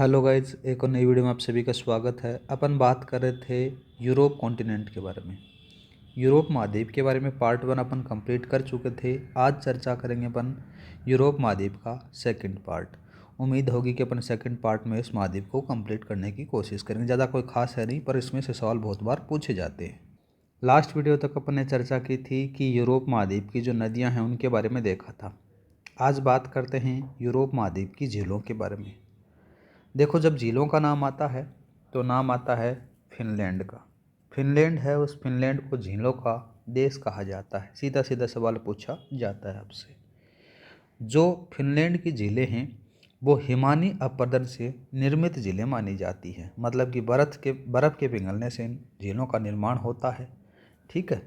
Hello guys, एक और नई वीडियो में आप सभी का स्वागत है। अपन बात कर रहे थे यूरोप कॉन्टिनेंट के बारे में। यूरोप महाद्वीप के बारे में पार्ट 1 अपन कंप्लीट कर चुके थे। आज चर्चा करेंगे अपन यूरोप महाद्वीप का सेकंड पार्ट। उम्मीद होगी कि अपन सेकंड पार्ट में इस महाद्वीप को कंप्लीट करने की कोशिश करेंगे। ज़्यादा कोई खास है नहीं, पर इसमें से सवाल बहुत बार पूछे जाते हैं। लास्ट वीडियो तक अपन ने चर्चा की थी कि यूरोप महाद्वीप की जो नदियाँ हैं उनके बारे में देखा था। आज बात करते हैं यूरोप महाद्वीप की झीलों के बारे में। देखो, जब झीलों का नाम आता है तो नाम आता है फिनलैंड का। फिनलैंड है, उस फिनलैंड को झीलों का देश कहा जाता है। सीधा सीधा सवाल पूछा जाता है आपसे। जो फिनलैंड की झीलें हैं वो हिमानी अपरदन से निर्मित झीलें मानी जाती हैं। मतलब कि बर्फ़ के पिघलने से इन झीलों का निर्माण होता है। ठीक है।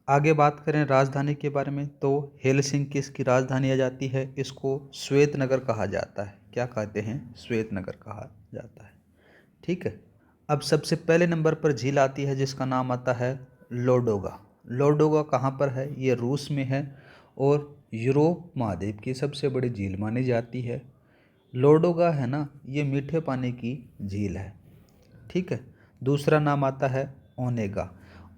आगे बात करें राजधानी के बारे में तो हेलसिंकी इसकी राजधानी आ जाती है। इसको श्वेत नगर कहा जाता है। क्या कहते हैं? श्वेत नगर कहा जाता है। ठीक है। अब सबसे पहले नंबर पर झील आती है जिसका नाम आता है लोडोगा। लोडोगा कहाँ पर है? ये रूस में है और यूरोप महाद्वीप की सबसे बड़ी झील मानी जाती है। लोडोगा है ना, ये मीठे पानी की झील है। ठीक है। दूसरा नाम आता है ओनेगा।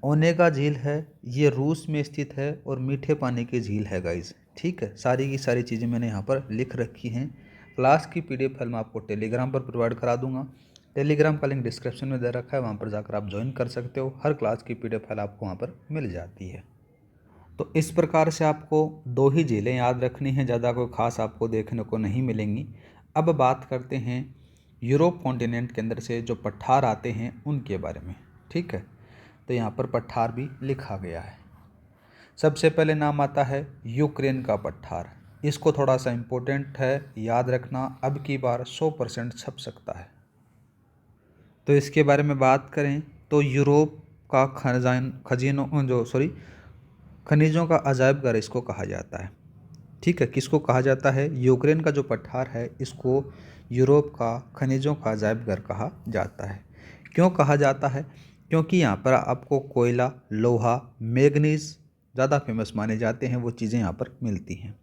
ओनेगा झील है, ये रूस में स्थित है और मीठे पानी की झील है गाइज। ठीक है। सारी की सारी चीज़ें मैंने यहाँ पर लिख रखी हैं। क्लास की पीडीएफ फाइल मैं आपको टेलीग्राम पर प्रोवाइड करा दूंगा। टेलीग्राम का लिंक डिस्क्रिप्शन में दे रखा है, वहाँ पर जाकर आप ज्वाइन कर सकते हो। हर क्लास की पीडीएफ फाइल आपको वहाँ पर मिल जाती है। तो इस प्रकार से आपको दो ही झीलें याद रखनी हैं, ज़्यादा कोई खास आपको देखने को नहीं मिलेंगी। अब बात करते हैं यूरोप कॉन्टिनेंट के अंदर से जो पठार आते हैं उनके बारे में। ठीक है। तो यहाँ पर पठार भी लिखा गया है। सबसे पहले नाम आता है यूक्रेन का पठार। इसको थोड़ा सा इम्पोर्टेंट है, याद रखना। अब की बार 100% छप सकता है। तो इसके बारे में बात करें तो यूरोप का खनिजों का अजायब घर इसको कहा जाता है। ठीक है। किसको कहा जाता है? यूक्रेन का जो पठार है इसको यूरोप का खनिजों का अजायब घर कहा जाता है। क्यों कहा जाता है? क्योंकि यहाँ पर आपको कोयला, लोहा, मैग्नीज ज़्यादा फेमस माने जाते हैं। वो चीज़ें यहाँ पर मिलती हैं।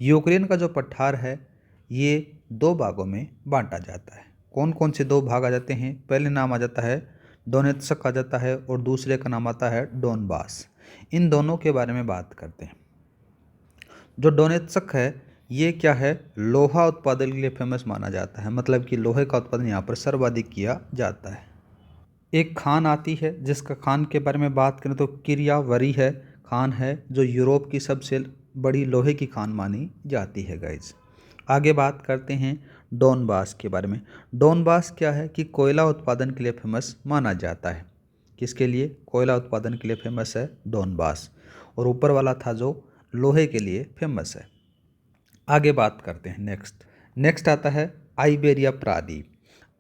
यूक्रेन का जो पठार है ये दो भागों में बांटा जाता है। कौन कौन से दो भाग आ जाते हैं? पहले नाम आ जाता है डोनेत्स्क आ जाता है और दूसरे का नाम आता है डोनबास। इन दोनों के बारे में बात करते हैं। जो डोनेत्स्क है ये क्या है? लोहा उत्पादन के लिए फेमस माना जाता है। मतलब कि लोहे का उत्पादन यहाँ पर सर्वाधिक किया जाता है। एक खान आती है जिसका खान के बारे में बात करें तो किरियावरी है, खान है जो यूरोप की सबसे बड़ी लोहे की खान मानी जाती है गाइज। आगे बात करते हैं डोनबास के बारे में। डोनबास क्या है कि कोयला उत्पादन के लिए फेमस माना जाता है। किसके लिए? कोयला उत्पादन के लिए फेमस है डोनबास। और ऊपर वाला था जो लोहे के लिए फेमस है। आगे बात करते हैं नेक्स्ट आता है आइबेरिया प्रायद्वीप।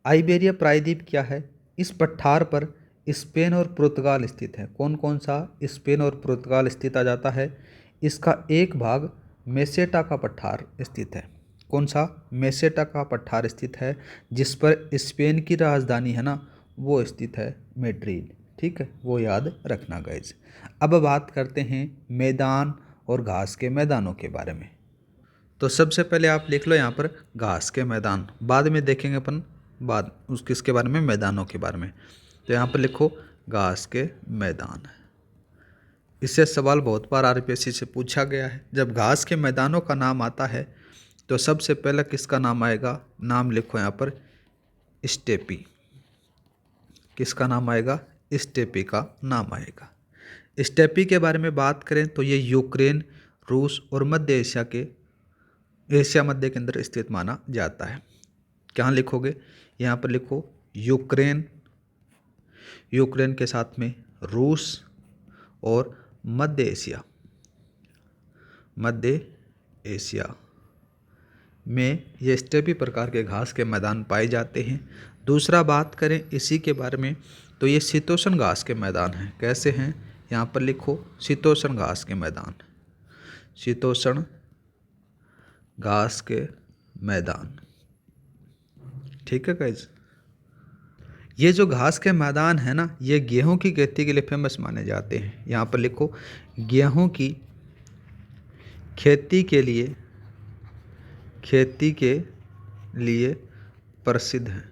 आइबेरिया प्रायद्वीप क्या है? इस पठार पर स्पेन और पुर्तगाल स्थित है। कौन कौन सा? स्पेन और पुर्तगाल स्थित आ जाता है। इसका एक भाग मेसेटा का पठार स्थित है। कौन सा? मेसेटा का पठार स्थित है जिस पर स्पेन की राजधानी है ना, वो स्थित है मैड्रिड। ठीक है, वो याद रखना गाइज। अब बात करते हैं मैदान और घास के मैदानों के बारे में। तो सबसे पहले आप लिख लो यहाँ पर घास के मैदान, बाद में देखेंगे अपन किसके बारे में? मैदानों के बारे में। तो यहाँ पर लिखो घास के मैदान। इससे सवाल बहुत बार आरपीएससी से पूछा गया है। जब घास के मैदानों का नाम आता है तो सबसे पहले किसका नाम आएगा? नाम लिखो यहाँ पर स्टेपी। किसका नाम आएगा? स्टेपी का नाम आएगा। स्टेपी के बारे में बात करें तो ये यूक्रेन, रूस और मध्य एशिया मध्य के अंदर स्थित माना जाता है। क्या लिखोगे? यहाँ पर लिखो यूक्रेन, यूक्रेन के साथ में रूस और मध्य एशिया में ये स्टेपी प्रकार के घास के मैदान पाए जाते हैं। दूसरा बात करें इसी के बारे में तो ये शीतोष्ण घास के मैदान हैं। कैसे हैं? यहाँ पर लिखो शीतोष्ण घास के मैदान, शीतोष्ण घास के मैदान। ठीक है गाइज। ये जो घास के मैदान है ना, ये गेहूं की खेती के लिए फेमस माने जाते हैं। यहाँ पर लिखो गेहूं की खेती के लिए प्रसिद्ध है।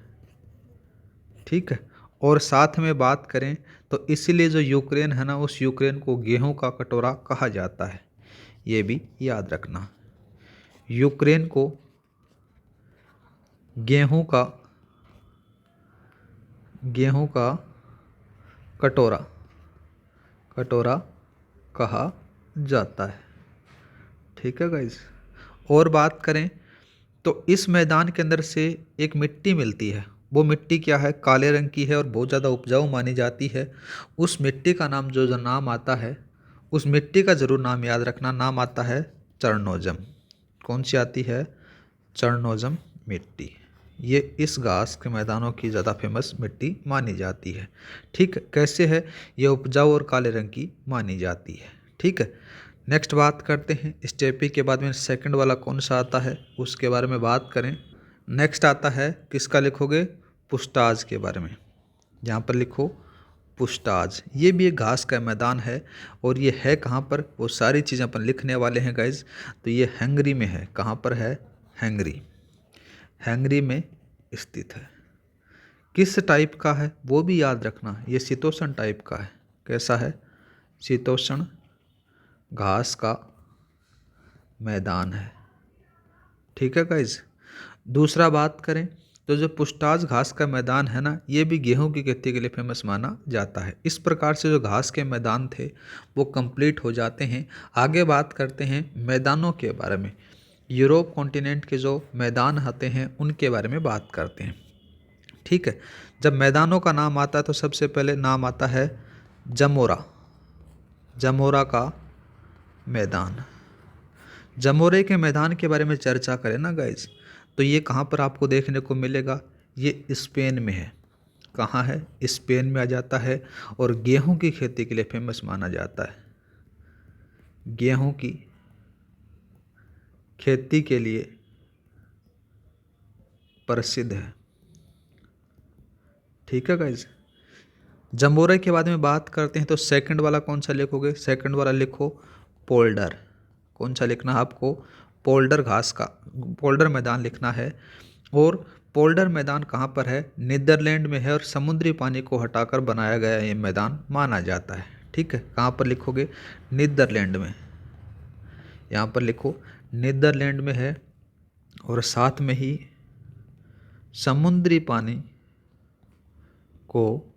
ठीक है, और साथ में बात करें तो इसीलिए जो यूक्रेन है ना, उस यूक्रेन को गेहूं का कटोरा कहा जाता है, ये भी याद रखना। यूक्रेन को गेहूं का कटोरा कटोरा कहा जाता है। ठीक है गाइज, और बात करें तो इस मैदान के अंदर से एक मिट्टी मिलती है, वो मिट्टी क्या है, काले रंग की है और बहुत ज़्यादा उपजाऊ मानी जाती है। उस मिट्टी का नाम जो नाम आता है, उस मिट्टी का ज़रूर नाम याद रखना, नाम आता है चरनोजम। कौन सी आती है? चरनोजम मिट्टी। ये इस घास के मैदानों की ज़्यादा फेमस मिट्टी मानी जाती है। ठीक है, कैसे है? ये उपजाऊ और काले रंग की मानी जाती है। ठीक है, नेक्स्ट बात करते हैं स्टेपी के बाद में सेकंड वाला कौन सा आता है, उसके बारे में बात करें। नेक्स्ट आता है, किसका लिखोगे? पुस्ताज के बारे में। यहाँ पर लिखो पुस्ताज। ये भी एक घास का मैदान है, और ये है कहाँ पर, वो सारी चीज़ें अपन लिखने वाले हैं गाइज। तो ये हंगरी में है। कहाँ पर है? हंगरी में स्थित है। किस टाइप का है वो भी याद रखना, ये शीतोष्ण टाइप का है। कैसा है? शीतोष्ण घास का मैदान है। ठीक है गाइज, दूसरा बात करें तो जो पुस्ताज घास का मैदान है ना, ये भी गेहूं की खेती के लिए फेमस माना जाता है। इस प्रकार से जो घास के मैदान थे वो कंप्लीट हो जाते हैं। आगे बात करते हैं मैदानों के बारे में। यूरोप कॉन्टिनेंट के जो मैदान आते हैं उनके बारे में बात करते हैं। ठीक है, जब मैदानों का नाम आता है तो सबसे पहले नाम आता है जमोरा का मैदान। जमोरे के मैदान के बारे में चर्चा करें ना गाइज, तो ये कहाँ पर आपको देखने को मिलेगा? ये स्पेन में है। कहाँ है? स्पेन में आ जाता है, और गेहूं की खेती के लिए फेमस माना जाता है। गेहूं की खेती के लिए प्रसिद्ध है। ठीक है गाइज, जम्बोरे के बारे में बात करते हैं तो सेकंड वाला कौन सा लिखोगे? सेकंड वाला लिखो पोल्डर। कौन सा लिखना है आपको? पोल्डर घास का पोल्डर मैदान लिखना है। और पोल्डर मैदान कहाँ पर है? नीदरलैंड में है, और समुद्री पानी को हटाकर बनाया गया ये मैदान माना जाता है। ठीक है, कहाँ पर लिखोगे? नीदरलैंड में। यहाँ पर लिखो नीदरलैंड में है, और साथ में ही समुद्री पानी को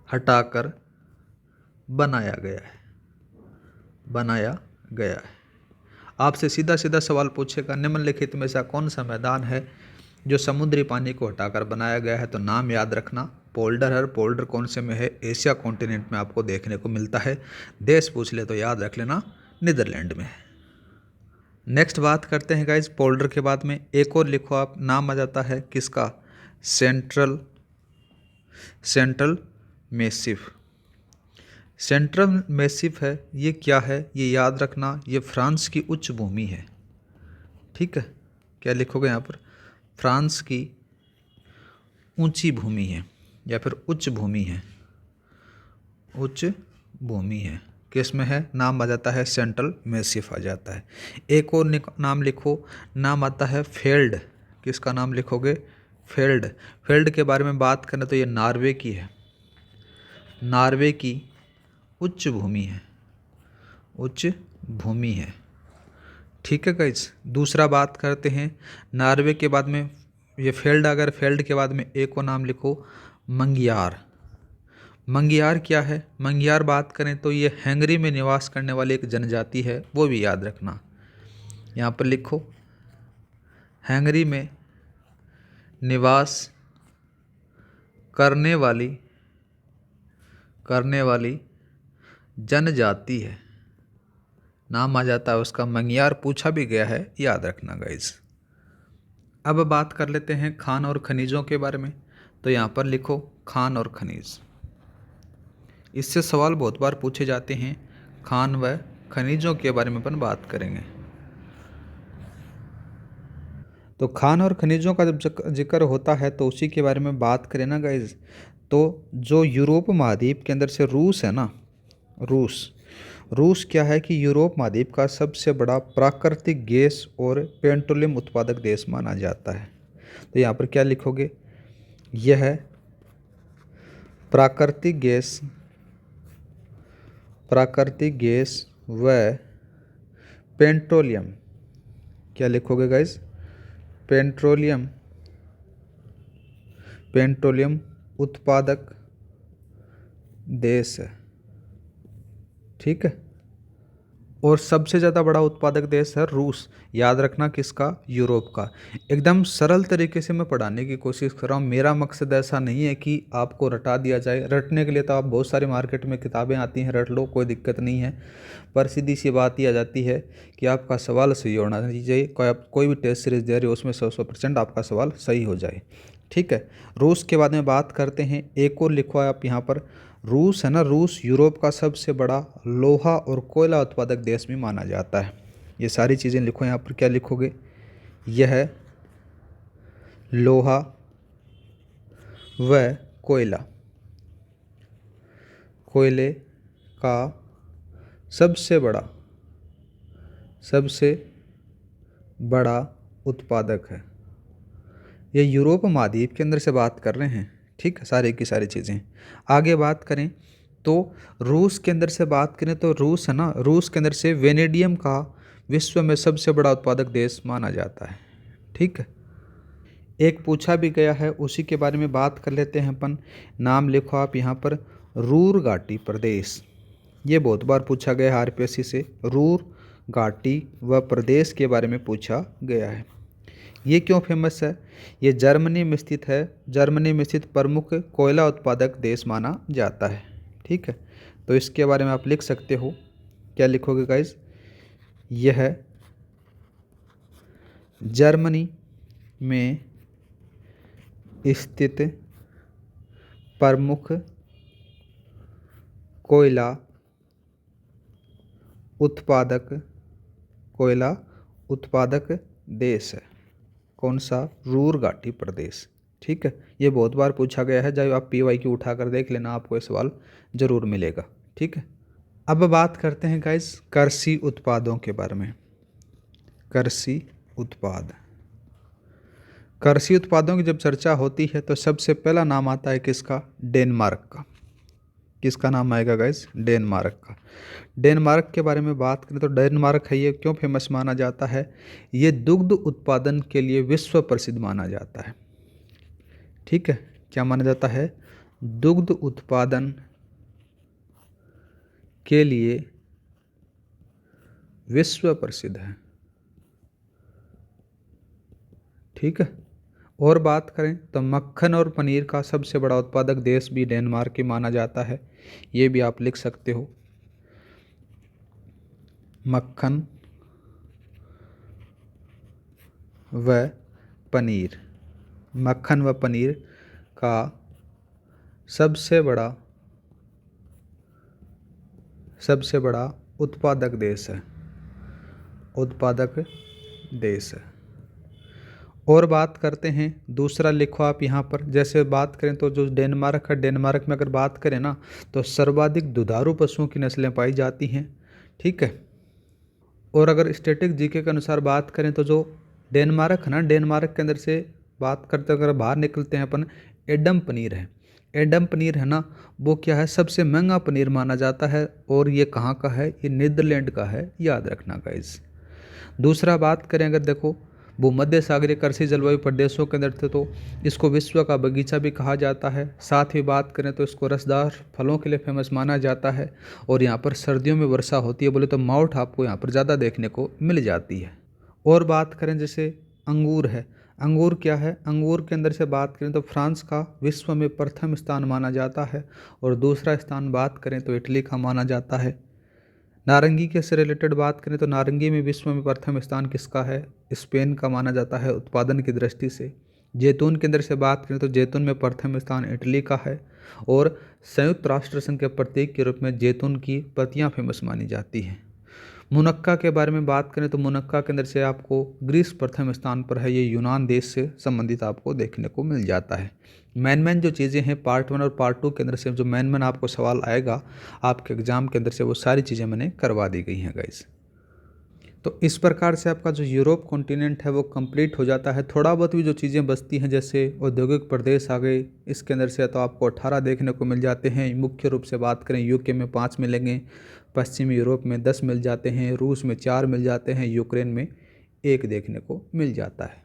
हटाकर बनाया गया है। आपसे सीधा सीधा सवाल पूछेगा, निम्नलिखित में से कौन सा मैदान है जो समुद्री पानी को हटाकर बनाया गया है? तो नाम याद रखना, पोल्डर है। पोल्डर कौन से में है? एशिया कॉन्टिनेंट में आपको देखने को मिलता है। देश पूछ ले तो याद रख लेना, नीदरलैंड में है। नेक्स्ट बात करते हैं गाइज, पोल्डर के बाद में एक और लिखो आप, नाम आ जाता है किसका? Central massive. सेंट्रल मैसिव है, ये क्या है? ये याद रखना, ये फ्रांस की उच्च भूमि है। ठीक है, क्या लिखोगे यहाँ पर? फ्रांस की ऊंची भूमि है, या फिर उच्च भूमि है। उच्च भूमि है, किस में है? नाम आ जाता है सेंट्रल मैसिव आ जाता है। एक और नाम लिखो, नाम आता है फेल्ड। किसका नाम लिखोगे? फेल्ड के बारे में बात करें तो ये नॉर्वे की है। नॉर्वे की उच्च भूमि है। ठीक है गाइज, दूसरा बात करते हैं नॉर्वे के बाद में ये फेल्ड। अगर फेल्ड के बाद में एक और नाम लिखो, मंगियार। मंगियार क्या है? मंगियार बात करें तो ये हंगरी में निवास करने वाली एक जनजाति है, वो भी याद रखना। यहाँ पर लिखो हंगरी में निवास करने वाली जनजाति है, नाम आ जाता है उसका मंगियार। पूछा भी गया है, याद रखना गाइज। अब बात कर लेते हैं खान और खनिजों के बारे में। तो यहाँ पर लिखो खान और खनिज। इससे सवाल बहुत बार पूछे जाते हैं, खान व खनिजों के बारे में अपन बात करेंगे। तो खान और खनिजों का जब जिक्र होता है तो उसी के बारे में बात करें ना गाइज, तो जो यूरोप महाद्वीप के अंदर से रूस है ना, रूस क्या है कि यूरोप महाद्वीप का सबसे बड़ा प्राकृतिक गैस और पेट्रोलियम उत्पादक देश माना जाता है। तो यहाँ पर क्या लिखोगे, यह प्राकृतिक गैस व पेट्रोलियम, क्या लिखोगे गाइस, पेट्रोलियम उत्पादक देश है। ठीक है, और सबसे ज़्यादा बड़ा उत्पादक देश है रूस। याद रखना किसका, यूरोप का। एकदम सरल तरीके से मैं पढ़ाने की कोशिश कर रहा हूँ। मेरा मकसद ऐसा नहीं है कि आपको रटा दिया जाए। रटने के लिए तो आप बहुत सारी मार्केट में किताबें आती हैं, रट लो, कोई दिक्कत नहीं है। पर सीधी सी बात ही आ जाती है कि आपका सवाल सही होना चाहिए। कोई भी टेस्ट सीरीज दे रहे हो उसमें 100% आपका सवाल सही हो जाए। ठीक है, रूस के बारे में बात करते हैं। एक और लिखो आप यहाँ पर, रूस है ना, रूस यूरोप का सबसे बड़ा लोहा और कोयला उत्पादक देश भी माना जाता है। ये सारी चीज़ें लिखो यहाँ पर। क्या लिखोगे, यह लोहा व कोयले का सबसे बड़ा उत्पादक है। ये यूरोप महाद्वीप के अंदर से बात कर रहे हैं। ठीक है, सारी की सारी चीज़ें। आगे बात करें तो रूस के अंदर से बात करें तो रूस है ना, रूस के अंदर से वेनेडियम का विश्व में सबसे बड़ा उत्पादक देश माना जाता है। ठीक है, एक पूछा भी गया है, उसी के बारे में बात कर लेते हैं अपन। नाम लिखो आप यहाँ पर, रूर घाटी प्रदेश। ये बहुत बार पूछा गया है आरपीएससी से, रूर घाटी व प्रदेश के बारे में पूछा गया है। ये क्यों फेमस है, ये जर्मनी में स्थित है। जर्मनी में स्थित प्रमुख कोयला उत्पादक देश माना जाता है। ठीक है, तो इसके बारे में आप लिख सकते हो। क्या लिखोगे गाइस, यह जर्मनी में स्थित प्रमुख कोयला उत्पादक देश है। कौन सा, रूर घाटी प्रदेश। ठीक है, ये बहुत बार पूछा गया है। जब आप PYQ उठा कर देख लेना, आपको ये सवाल जरूर मिलेगा। ठीक है, अब बात करते हैं गाइस कृषि उत्पादों के बारे में। कृषि उत्पादों की जब चर्चा होती है तो सबसे पहला नाम आता है किसका, डेनमार्क का। किसका नाम आएगा गाइस, डेनमार्क का। डेनमार्क के बारे में बात करें तो डेनमार्क है, ये क्यों फेमस माना जाता है, ये दुग्ध उत्पादन के लिए विश्व प्रसिद्ध माना जाता है। ठीक है, क्या माना जाता है, दुग्ध उत्पादन के लिए विश्व प्रसिद्ध है। ठीक है, और बात करें तो मक्खन और पनीर का सबसे बड़ा उत्पादक देश भी डेनमार्क ही माना जाता है। ये भी आप लिख सकते हो, मक्खन व पनीर का सबसे बड़ा उत्पादक देश है। और बात करते हैं, दूसरा लिखो आप यहाँ पर। जैसे बात करें तो जो डेनमार्क है, डेनमार्क में अगर बात करें ना तो सर्वाधिक दुधारू पशुओं की नस्लें पाई जाती हैं। ठीक है, और अगर स्टैटिक जीके के अनुसार बात करें तो जो डेनमार्क है ना, डेनमार्क के अंदर से बात करते अगर बाहर निकलते हैं अपन, एडम पनीर है। एडम पनीर है ना, वो क्या है, सबसे महंगा पनीर माना जाता है। और ये कहाँ का है, ये नीदरलैंड का है, याद रखना गाइस। दूसरा बात करें अगर देखो, भूमध्य सागरीय कृषि जलवायु प्रदेशों के अंदर थे तो इसको विश्व का बगीचा भी कहा जाता है। साथ ही बात करें तो इसको रसदार फलों के लिए फेमस माना जाता है। और यहाँ पर सर्दियों में वर्षा होती है, बोले तो माउट आपको यहाँ पर ज़्यादा देखने को मिल जाती है। और बात करें जैसे अंगूर है, अंगूर क्या है, अंगूर के अंदर से बात करें तो फ्रांस का विश्व में प्रथम स्थान माना जाता है। और दूसरा स्थान बात करें तो इटली का माना जाता है। नारंगी के से रिलेटेड बात करें तो नारंगी में विश्व में प्रथम स्थान किसका है, स्पेन का माना जाता है उत्पादन की दृष्टि से। जैतून के अंदर से बात करें तो जैतून में प्रथम स्थान इटली का है। और संयुक्त राष्ट्र संघ के प्रतीक के रूप में जैतून की पत्तियां फेमस मानी जाती हैं। मुनक्का के बारे में बात करें तो मुनक्का के अंदर से आपको ग्रीस प्रथम स्थान पर है, ये यूनान देश से संबंधित आपको देखने को मिल जाता है। मेन जो चीज़ें हैं पार्ट 1 और पार्ट 2 के अंदर से जो मेन आपको सवाल आएगा आपके एग्जाम के अंदर से, वो सारी चीज़ें मैंने करवा दी गई हैं गाइस। तो इस प्रकार से आपका जो यूरोप कॉन्टिनेंट है वो कंप्लीट हो जाता है। थोड़ा बहुत भी जो चीज़ें बचती हैं जैसे औद्योगिक प्रदेश आ गए, इसके अंदर से तो आपको 18 देखने को मिल जाते हैं। मुख्य रूप से बात करें यूके में 5 मिलेंगे, पश्चिमी यूरोप में 10 मिल जाते हैं, रूस में 4 मिल जाते हैं, यूक्रेन में 1 देखने को मिल जाता है।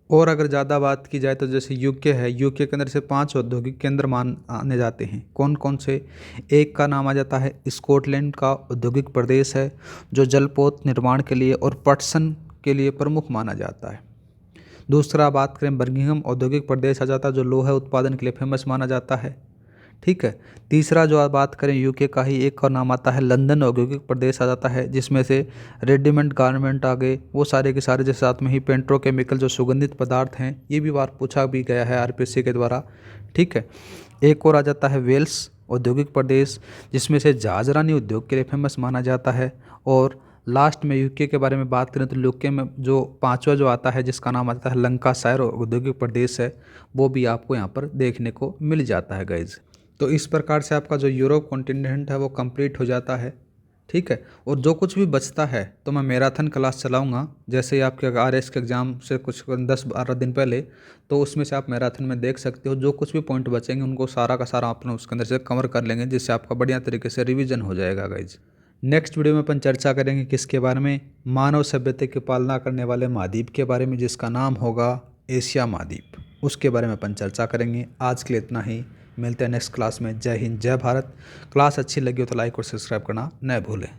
और अगर ज़्यादा बात की जाए तो जैसे यूके है, यूके के अंदर से 5 औद्योगिक केंद्र आने जाते हैं। कौन कौन से? एक का नाम आ जाता है स्कॉटलैंड का औद्योगिक प्रदेश है, जो जलपोत निर्माण के लिए और पटसन के लिए प्रमुख माना जाता है। दूसरा बात करें बर्मिंघम औद्योगिक प्रदेश आ जाता है, जो लोहा उत्पादन के लिए फेमस माना जाता है। ठीक है। तीसरा जो आप बात करें यूके का ही एक और नाम आता है लंदन औद्योगिक प्रदेश आ जाता है, जिसमें से रेडीमेड गारमेंट आ गए, वो सारे के सारे, जैसे साथ में ही पेट्रोकेमिकल जो सुगंधित पदार्थ हैं, ये भी बार पूछा भी गया है आरपीएससी के द्वारा। ठीक है। एक और आ जाता है वेल्स औद्योगिक प्रदेश, जिसमें से जहाजरानी उद्योग के लिए फेमस माना जाता है। और लास्ट में यूके के बारे में बात करें तो यूके में जो 5वां जो आता है जिसका नाम आता है लंकाशायर औद्योगिक प्रदेश है, वो भी आपको यहाँ पर देखने को मिल जाता है गाइज। तो इस प्रकार से आपका जो यूरोप कॉन्टिनेंट है वो कंप्लीट हो जाता है। ठीक है। और जो कुछ भी बचता है तो मैं मैराथन क्लास चलाऊंगा, जैसे ही आपके आरएस के एग्ज़ाम से कुछ 10-12 दिन पहले, तो उसमें से आप मैराथन में देख सकते हो। जो कुछ भी पॉइंट बचेंगे उनको सारा का सारा अपने उसके अंदर से कवर कर लेंगे, जिससे आपका बढ़िया तरीके से रिवीजन हो जाएगा गाइज। नेक्स्ट वीडियो में अपन चर्चा करेंगे किसके बारे में? मानव सभ्यता की पालना करने वाले महाद्वीप के बारे में, जिसका नाम होगा एशिया महाद्वीप। उसके बारे में अपन चर्चा करेंगे। आज के लिए इतना ही, मिलते हैं नेक्स्ट क्लास में। जय हिंद, जय भारत। क्लास अच्छी लगी हो तो लाइक और सब्सक्राइब करना न भूलें।